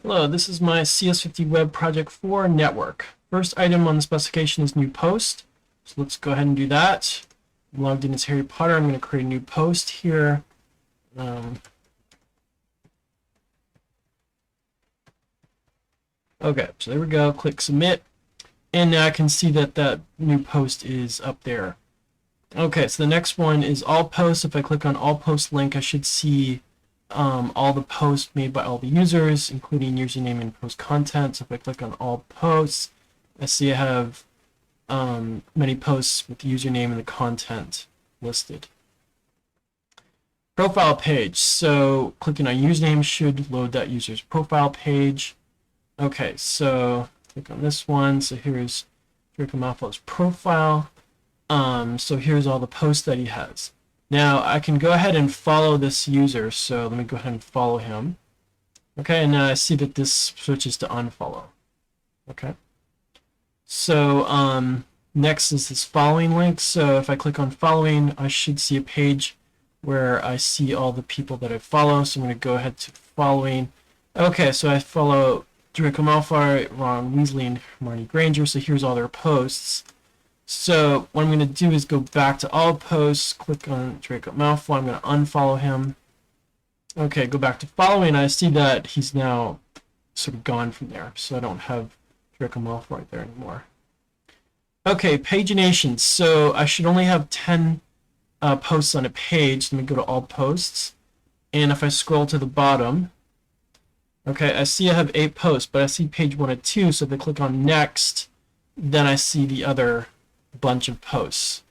Hello, this is my CS50 web project for network. First item on the specification is new post. So let's go ahead and do that. I'm logged in as Harry Potter. I'm going to create a new post here. Okay, so there we go. Click submit. And now I can see that that new post is up there. Okay, so the next one is all posts. If I click on all post link, I should see all the posts made by all the users, including username and post content. So if I click on all posts, I see I have many posts with the username and the content listed. Profile page. So clicking on username should load that user's profile page. Okay, so click on this one. So here's Draco Malfoy's profile. So here's all the posts that he has. Now I can go ahead and follow this user, so let me go ahead and follow him. Okay, and now I see that this switches to unfollow. Okay. So next is this following link. So if I click on following, I should see a page where I see all the people that I follow. So I'm going to go ahead to following. Okay, so I follow Draco Malfoy, Ron Weasley, and Hermione Granger. So here's all their posts. So what I'm going to do is go back to all posts, click on Draco Malfoy. I'm going to unfollow him. Okay, go back to following. I see that he's now sort of gone from there, so I don't have Draco Malfoy there anymore. Okay, pagination. So I should only have 10 posts on a page. Let me go to all posts. And if I scroll to the bottom, okay, I see I have 8 posts, but I see page 1 and 2. So if I click on next, then I see the other bunch of posts.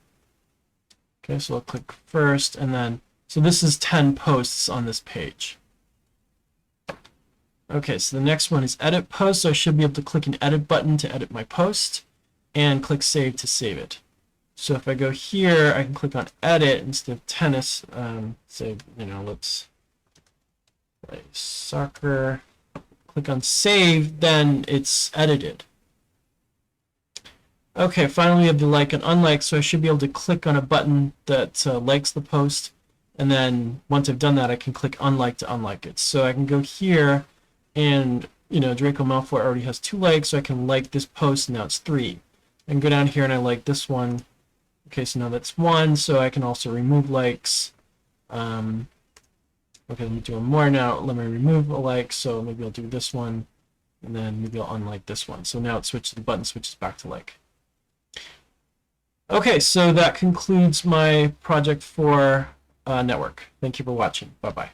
Okay, so I'll click first, and then, so this is 10 posts on this page. Okay, so the next one is edit post, so I should be able to click an edit button to edit my post, and click save to save it. So if I go here, I can click on edit instead of tennis, say, let's play soccer, click on save, then it's edited. Okay, finally we have the like and unlike, so I should be able to click on a button that likes the post, and then once I've done that, I can click unlike to unlike it. So I can go here, and Draco Malfoy already has 2 likes, so I can like this post, and now it's 3. I can go down here and I like this one. Okay, so now that's 1, so I can also remove likes. Okay, let me do one more now. Let me remove a like, so maybe I'll do this one, and then maybe I'll unlike this one. So now the button switches back to like. Okay, so that concludes my project for network. Thank you for watching. Bye-bye.